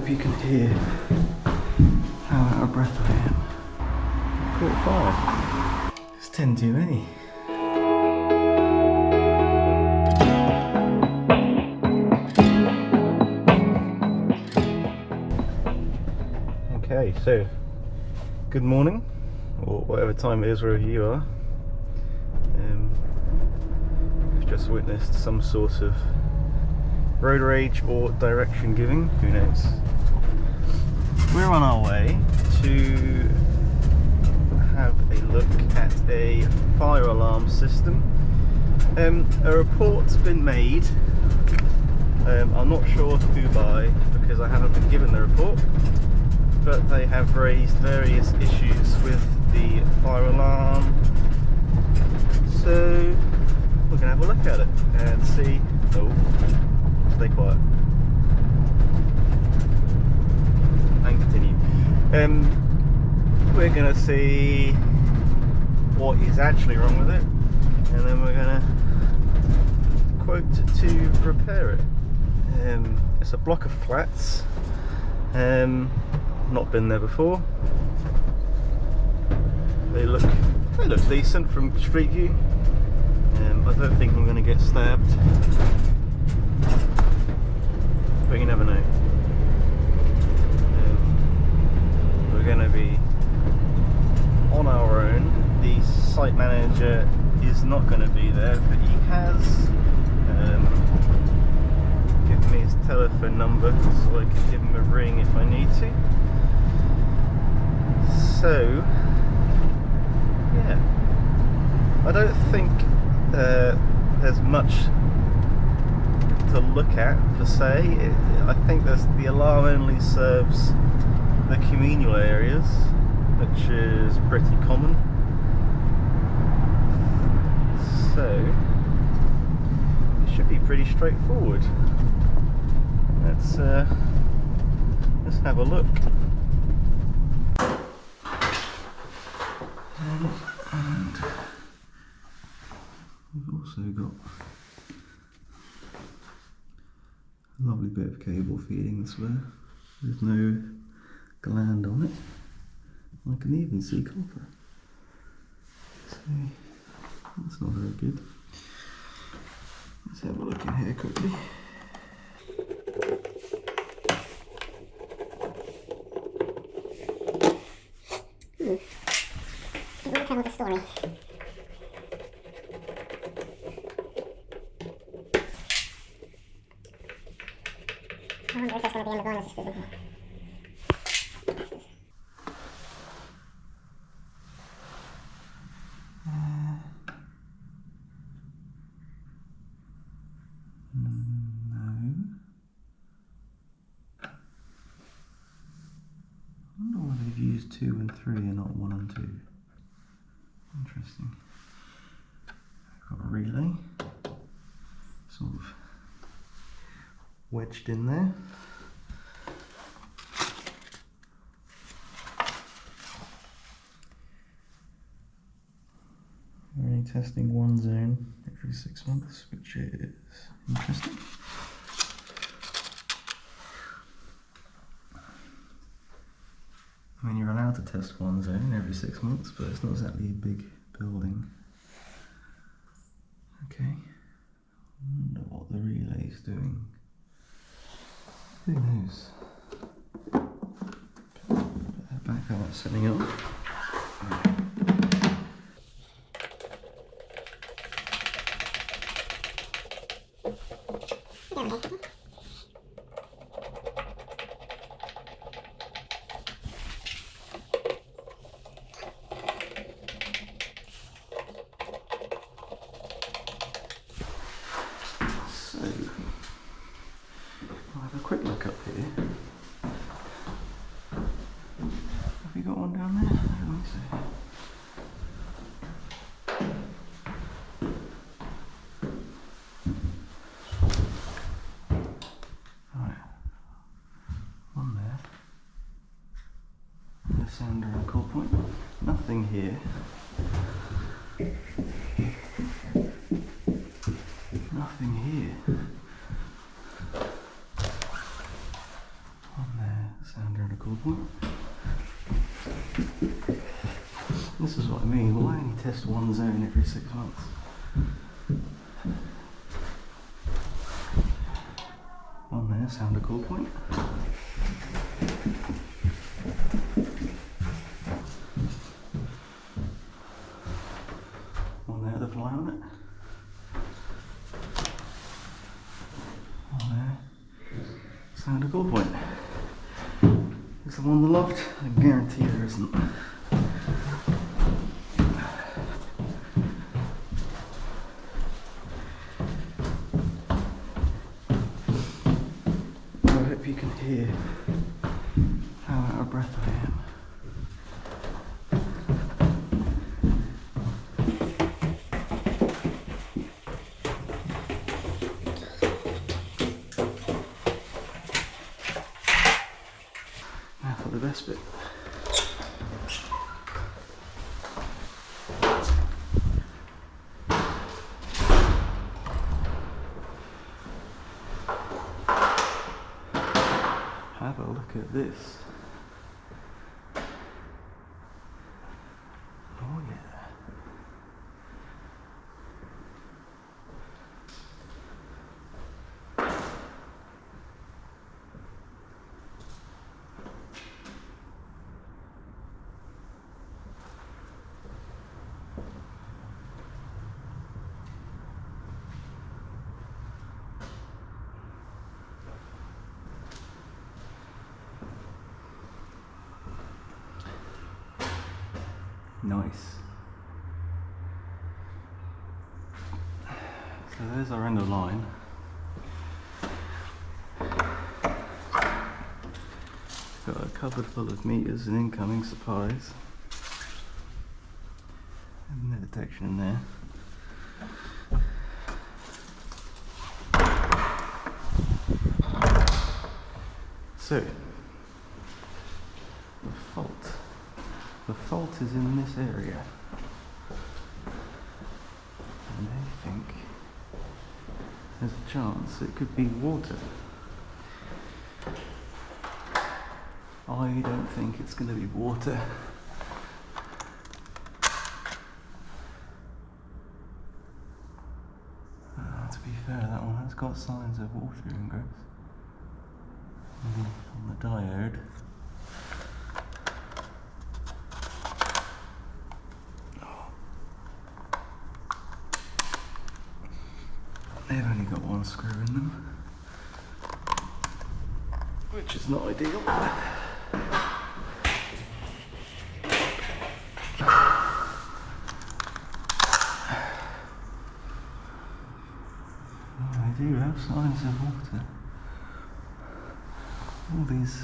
hope you can hear how out of breath I am. Caught fire. It's 10 too many. Okay, so good morning, or whatever time it is wherever you are. We've just witnessed some sort of road rage or direction giving, who knows. We're on our way to have a look at a fire alarm system. A report's been made. I'm not sure who by, because I haven't been given the report, but they have raised various issues with the fire alarm. So we're going to have a look at it and see. Oh, stay quiet. And continue. We're going to see what is actually wrong with it, and then we're going to quote to repair it. It's a block of flats. Not been there before. They look decent from street view. I don't think I'm going to get stabbed, but you never know. We're going to be on our own. The site manager is not going to be there, but he has given me his telephone number so I can give him a ring if I need to. So yeah, I don't think there's much to look at per se. I think the alarm only serves the communal areas, which is pretty common. So it should be pretty straightforward. Let's have a look. And we've also got a lovely bit of cable feeding this way. There's no gland on it. I can even see copper. So that's not very good. Let's have a look in here quickly. Tell the story. I wonder if there's going to be any bonuses in here. I wonder why they've used 2 and 3 and not 1 and 2. Interesting. Got a relay, sort of wedged in there. We're only testing one zone every 6 months, which is interesting. I mean, you're allowed to test one zone every 6 months, but it's not exactly a big building. Okay. I wonder what the relay's doing. Who knows? Put that back out, setting up. I'll have a quick look up here. Have we got one down there? I don't think so. Right. One there. The sounder and call point. Nothing here. Nothing here. One there. me, why only test one zone every 6 months? One there, sound a call point. One there, the fly on it. One there, sound a call point. Is there one on the loft? I guarantee there isn't. I hope you can hear how out of breath I am. Now for the best bit. Have a look at this. Oh yeah. Nice. So there's our end of line. Got a cupboard full of meters and incoming supplies. And no detection in there. So, the fault is in this area. And they think there's a chance it could be water. I don't think it's going to be water. To be fair, that one has got signs of water ingress on the diode. They've only got one screw in them, which is not ideal. They do have signs of water. All these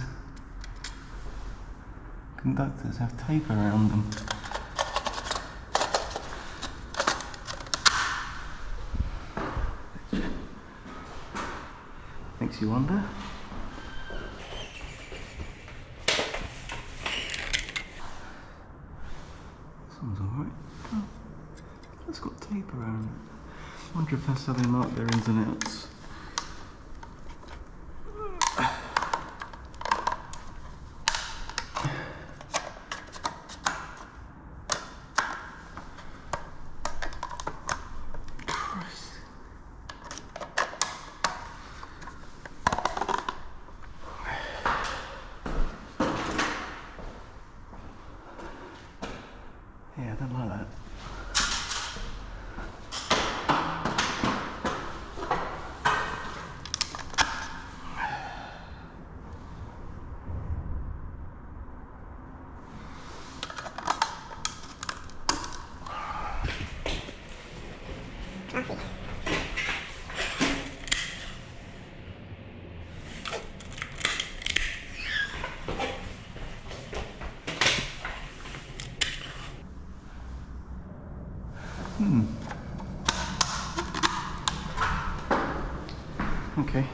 conductors have tape around them. Makes you wonder. This one's alright. Oh, it's got tape around it. I wonder if that's how they mark their ins and outs. Yeah, I don't like that. Okay.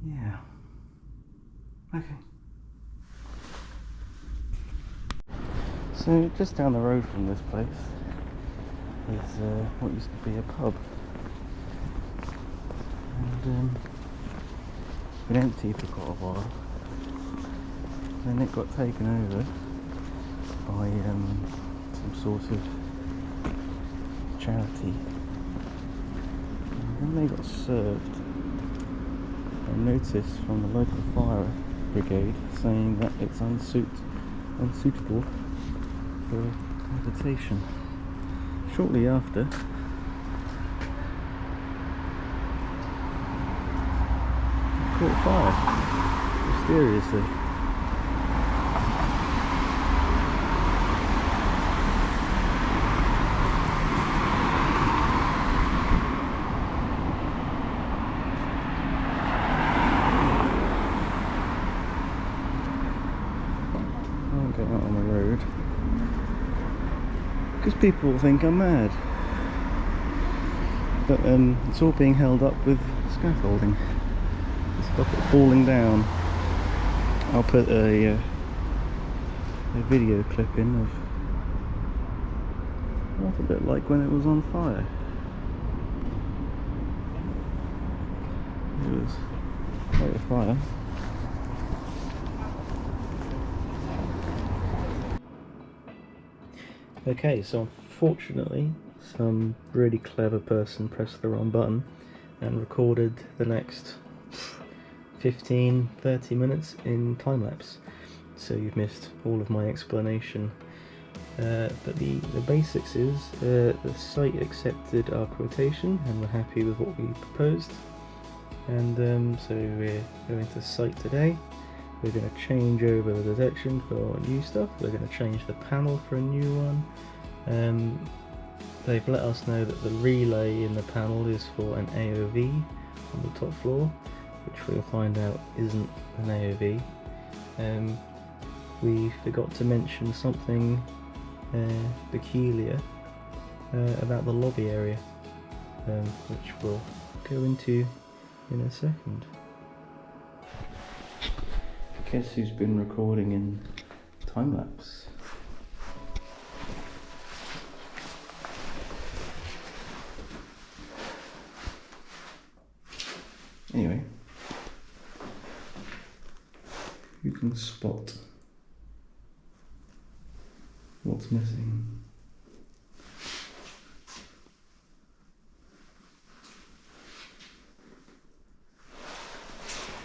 Yeah. Okay. So just down the road from this place is what used to be a pub, and been empty for quite a while. Then it got taken over by some sort of charity, and then they got served a notice from the local fire brigade saying that it's unsuitable for habitation. Shortly after, it caught fire mysteriously. Get out on the road because people think I'm mad, but it's all being held up with scaffolding to stop it falling down. I'll put a video clip in of what a bit like when it was on fire. It was quite a fire. Okay, so unfortunately some really clever person pressed the wrong button and recorded the next 15-30 minutes in time-lapse, so you've missed all of my explanation. But the basics is the site accepted our quotation and we're happy with what we proposed, and so we're going to site today. We're going to change over the detection for new stuff. We're going to change the panel for a new one. They've let us know that the relay in the panel is for an AOV on the top floor, which we'll find out isn't an AOV. We forgot to mention something peculiar about the lobby area, which we'll go into in a second. Guess who's been recording in time-lapse? Anyway, you can spot what's missing.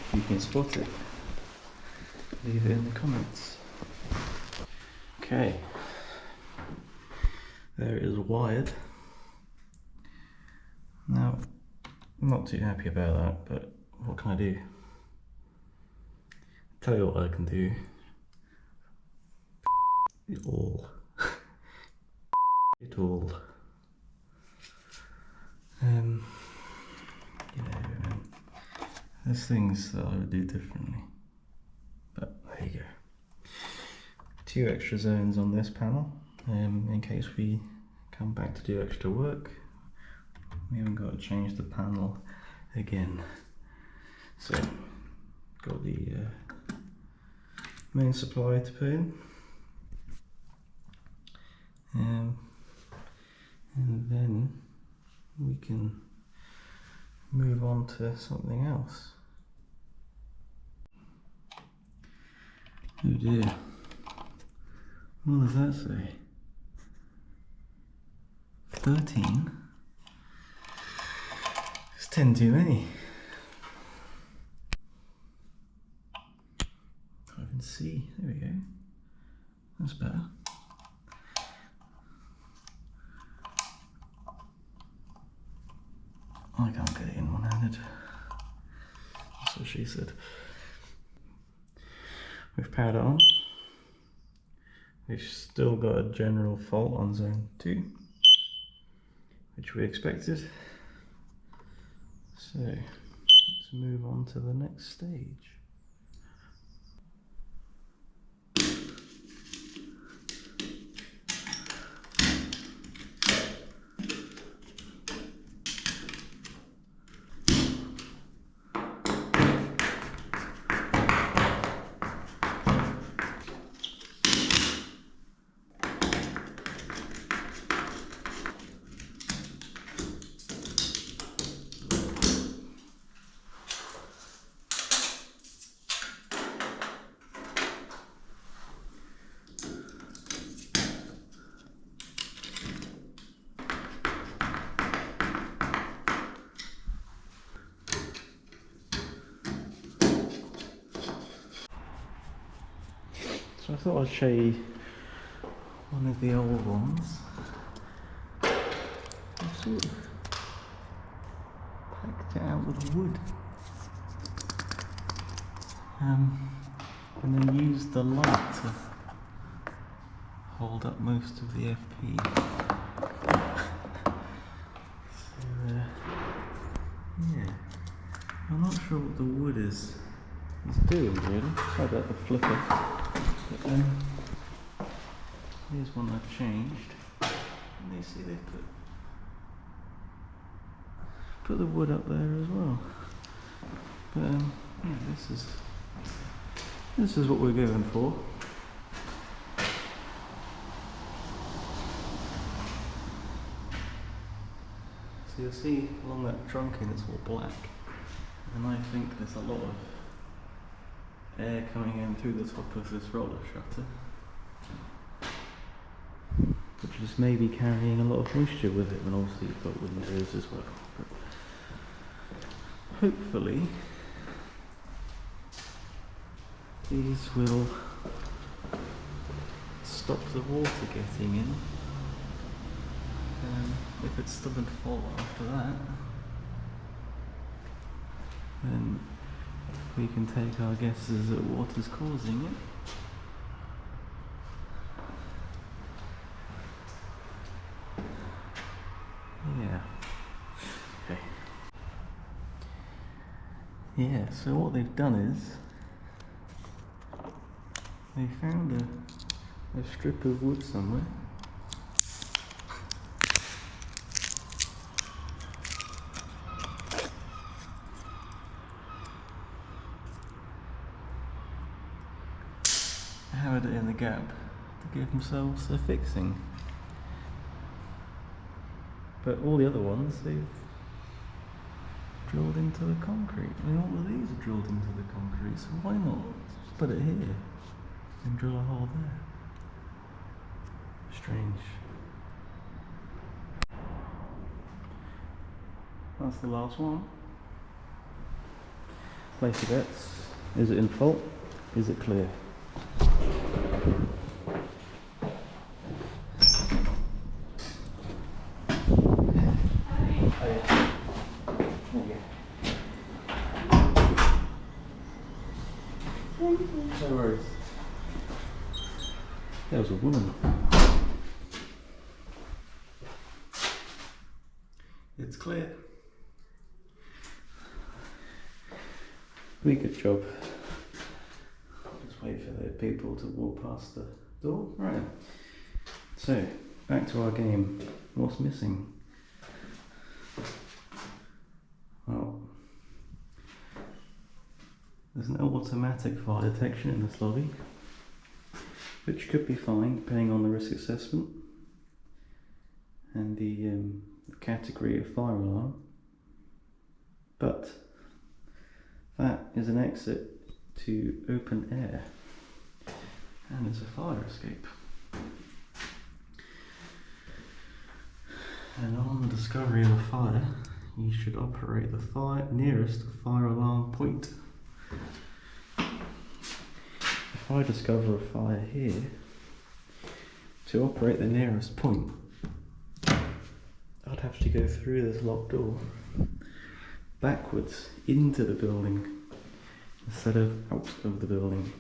If you can spot it, leave it in the comments. Okay, there it is wired. Now, I'm not too happy about that, but what can I do? Tell you what I can do. It all. It all. You know, there's things that I would do differently. But there you go. 2 extra zones on this panel, in case we come back to do extra work. We haven't got to change the panel again. So, got the main supply to put in. And then we can move on to something else. Oh dear. What does that say? 13? It's 10 too many. I can see. There we go. That's better. I can't get it in one-handed. That's what she said. We've powered it on. We've still got a general fault on zone 2, which we expected. So let's move on to the next stage. thought I'd show you one of the old ones. I've sort of packed it out with wood. And then used the light to hold up most of the FP. So, yeah. I'm not sure what the wood is doing really. Sorry about the flicker. But here's one I've changed. And you see they've put the wood up there as well. But yeah, this is what we're going for. So you'll see along that trunking it's all black, and I think there's a lot of air coming in through the top of this roller shutter, which is maybe carrying a lot of moisture with it, and obviously you've got windows as well. But hopefully these will stop the water getting in. If it's stubborn fall after that, then we can take our guesses at what is causing it. Yeah. Okay. Yeah, so what they've done is they found a strip of wood somewhere. Hammered it in the gap to give themselves a fixing. But all the other ones, they've drilled into the concrete. I mean, all of these are drilled into the concrete, so why not put it here and drill a hole there? Strange. That's the last one. Place your bets. Is it in fault? Is it clear? No worries. There was a woman. It's clear. Pretty good job. Just wait for the people to walk past the door. Right. So, back to our game. What's missing? Well, there's an automatic fire detection in this lobby, which could be fine depending on the risk assessment and the category of fire alarm. But that is an exit to open air, and it's a fire escape. And on the discovery of a fire, you should operate the fire nearest the fire alarm point. If I discover a fire here, to operate the nearest point, I'd have to go through this locked door backwards into the building instead of out of the building.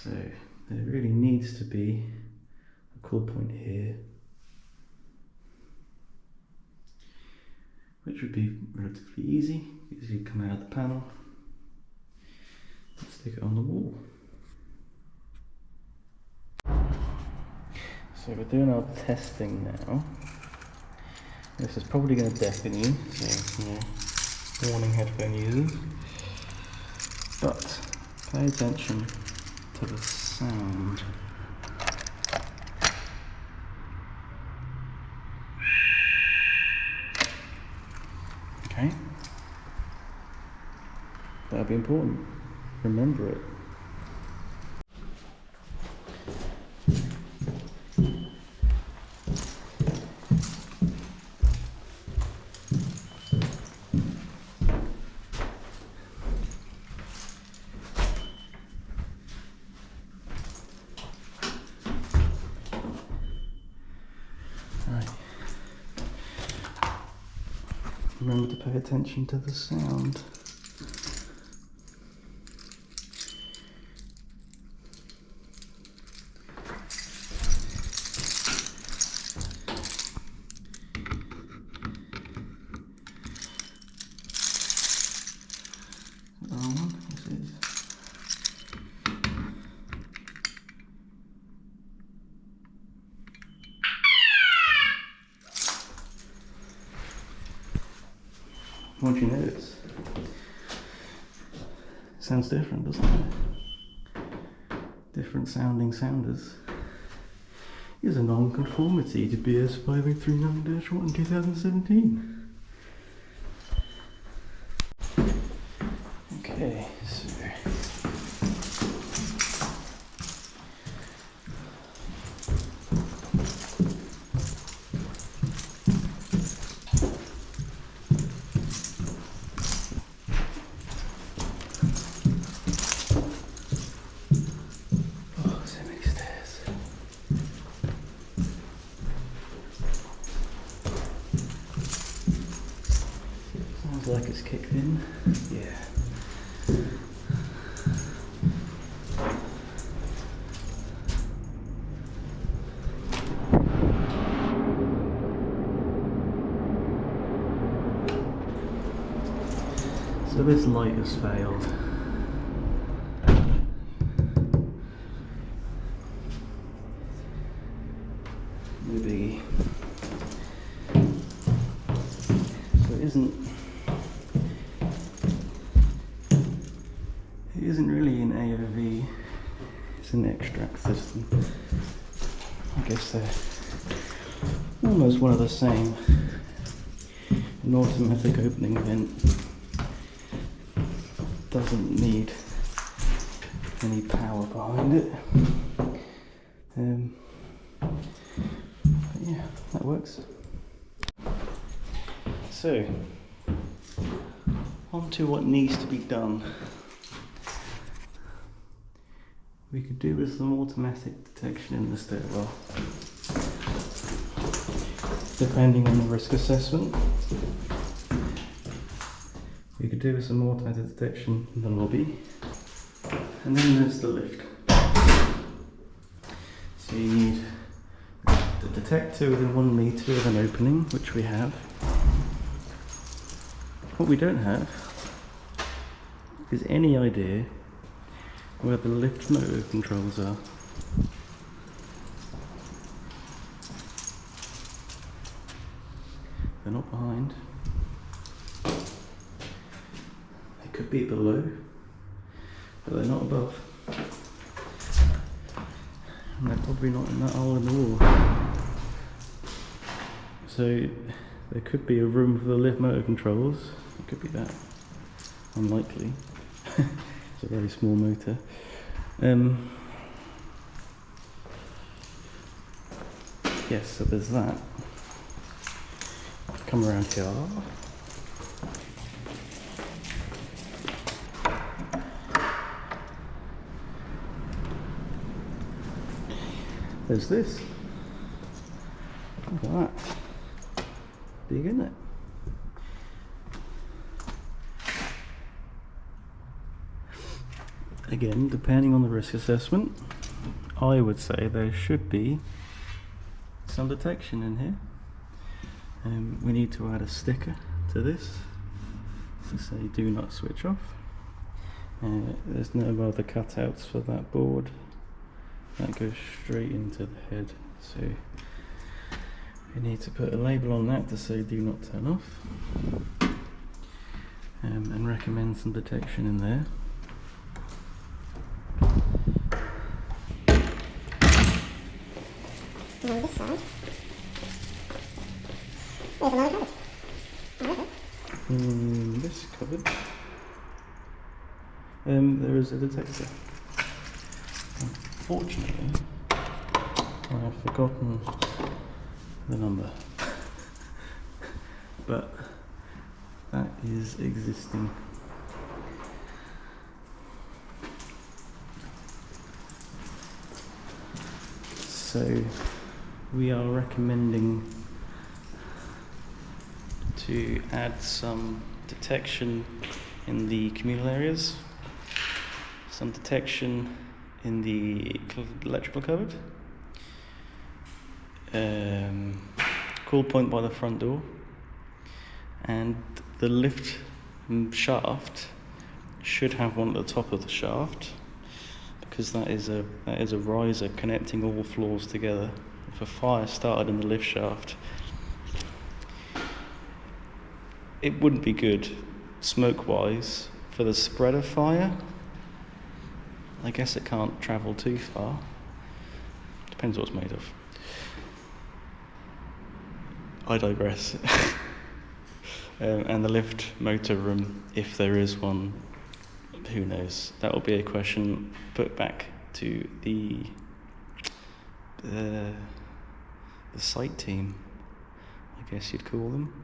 So there really needs to be a cool point here, which would be relatively easy because you come out of the panel and stick it on the wall. So we're doing our testing now. This is probably going to deafen you, so warning headphone users. But pay attention to the sound. Okay? That'll be important. Remember it. Remember to pay attention to the sound. What do you notice? It sounds different, doesn't it? Different sounding sounders. Here's a non-conformity to BS 5039-1 2017. Okay, so like it's kicked in. Yeah. So this light has failed. Maybe. So it isn't really an AOV, it's an extract system. I guess they're almost one of the same. An automatic opening vent doesn't need any power behind it. But yeah, that works. So, on to what needs to be done. We could do with some automatic detection in the stairwell, depending on the risk assessment. We could do with some automatic detection in the lobby, and then there's the lift. So you need the detector within 1 metre of an opening, which we have. What we don't have is any idea where the lift motor controls are. They're not behind. They could be below, but they're not above. And they're probably not in that hole in the wall. So there could be a room for the lift motor controls. It could be that. Unlikely. It's a very small motor. Yes, so there's that. Come around here. There's this. Look at that. Big, isn't it? Again, depending on the risk assessment, I would say there should be some detection in here. We need to add a sticker to this to say do not switch off. There's no other cutouts for that board. That goes straight into the head, so we need to put a label on that to say do not turn off, and recommend some detection in there. And on this side, there's another cupboard. Okay. In this cupboard, there is a detector. Unfortunately, I have forgotten the number, but that is existing. So we are recommending to add some detection in the communal areas, some detection in the electrical cupboard, cool point by the front door, and the lift shaft should have one at the top of the shaft, because that is a riser connecting all floors together. If a fire started in the lift shaft, it wouldn't be good smoke-wise for the spread of fire. I guess it can't travel too far. Depends what it's made of. I digress. And the lift motor room, if there is one, who knows? That will be a question put back to the site team, I guess you'd call them.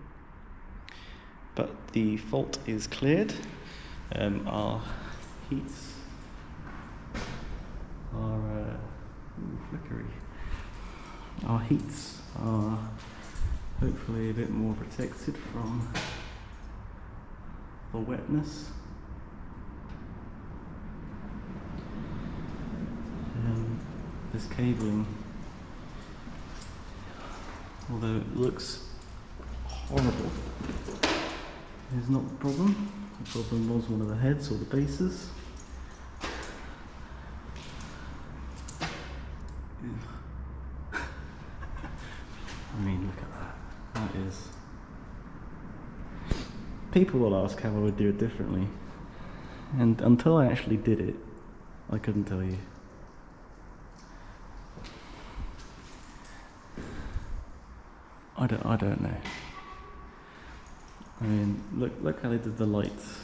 But the fault is cleared. Our heats are flickery. Our heats are hopefully a bit more protected from the wetness. This cabling, although it looks horrible, is not the problem. The problem was one of the heads or the bases. I mean, look at that. That is... People will ask how I would do it differently, and until I actually did it, I couldn't tell you. I don't know. I mean, look how they did the lights.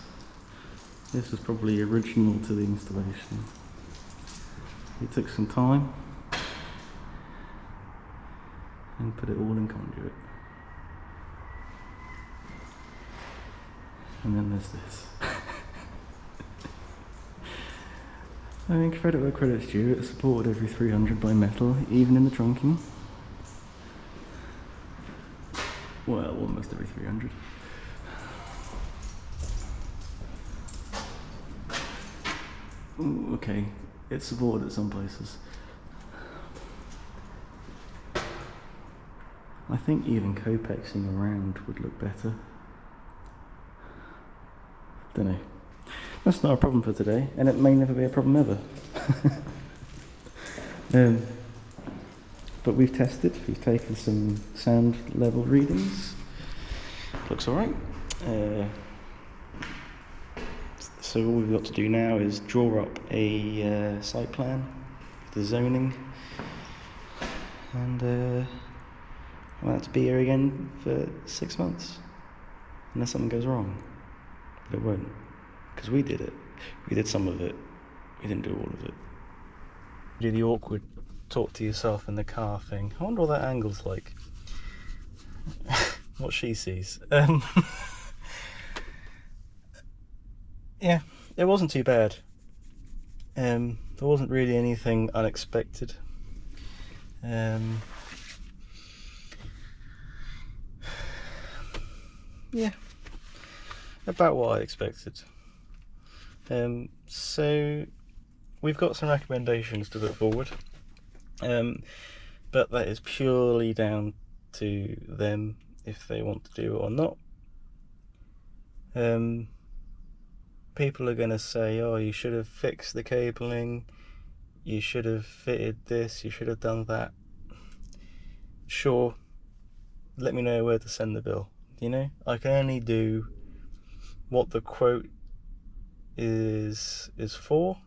This was probably original to the installation. It took some time and put it all in conduit. And then there's this. I mean, credit where credit's due, it's supported every 300 by metal, even in the trunking. Well, almost every 300. Ooh, okay, it's supported at some places. I think even Copexing around would look better. Don't know. That's not a problem for today, and it may never be a problem ever. But we've tested, we've taken some sound level readings. Looks alright. So all we've got to do now is draw up a site plan, the zoning, and we'll have to be here again for 6 months, unless something goes wrong. But it won't, because we did it. We did some of it, we didn't do all of it. Do the awkward talk to yourself in the car thing. I wonder what that angle's like. What she sees. Yeah, it wasn't too bad. There wasn't really anything unexpected. Yeah, about what I expected. So we've got some recommendations to put forward, but that is purely down to them if they want to do it or not. People are going to say, oh, you should have fixed the cabling, you should have fitted this, you should have done that. Sure, let me know where to send the bill. You know, I can only do what the quote is for.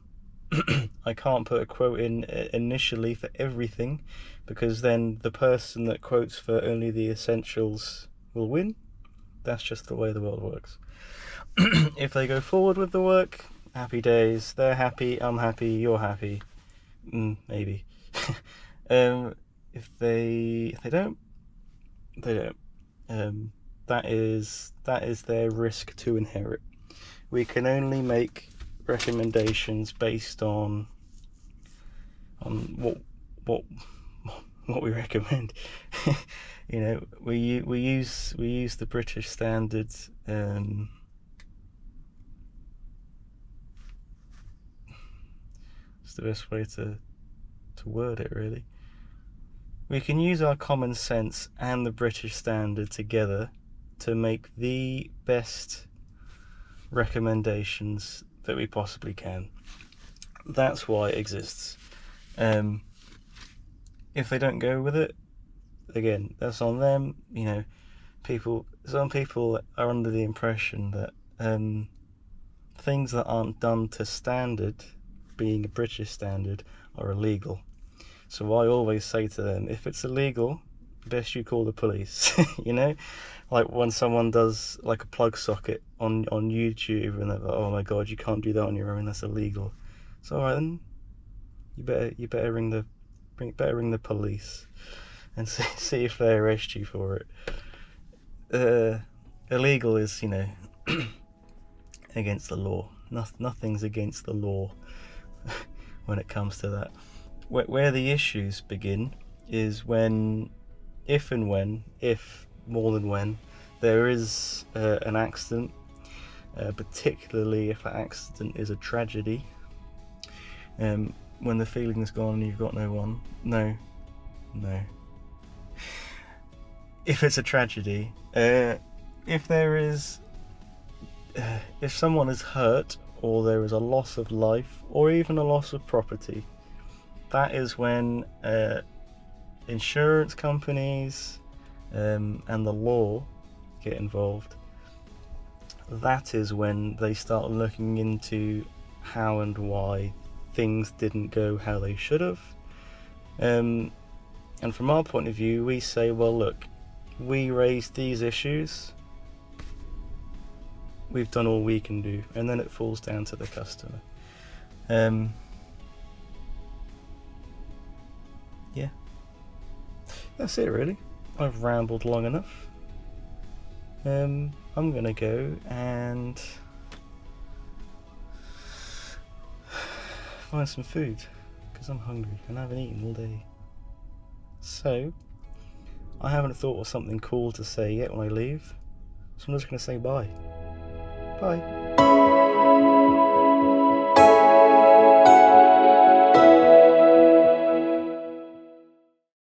I can't put a quote in initially for everything, because then the person that quotes for only the essentials will win. That's just the way the world works. If they go forward with the work, happy days. They're happy, I'm happy, you're happy. Maybe. If they don't, they don't. That is their risk to inherit. We can only make recommendations based on what we recommend. You know, we use the British standard. It's the best way to word it, really. We can use our common sense and the British standard together to make the best recommendations that we possibly can. That's why it exists. If they don't go with it, again, that's on them. You know, some people are under the impression that things that aren't done to standard, being a British standard, are illegal. So I always say to them, if it's illegal, best you call the police. You know, like when someone does like a plug socket on YouTube and they're like, oh my god, you can't do that on your own, that's illegal. It's alright then, you better ring the police and see if they arrest you for it. Illegal is, you know, against the law. Nothing's against the law when it comes to that. Where the issues begin is if more than when, there is an accident, particularly if that accident is a tragedy. When the feeling's gone and you've got no one. No. If it's a tragedy, if someone is hurt, or there is a loss of life, or even a loss of property, that is when insurance companies and the law get involved. That is when they start looking into how and why things didn't go how they should have. And from our point of view, we say, well, look, we raised these issues, we've done all we can do, and then it falls down to the customer. Yeah, that's it really. I've rambled long enough. I'm gonna go and find some food because I'm hungry and I haven't eaten all day. So I haven't thought of something cool to say yet when I leave, so I'm just gonna say bye. Bye.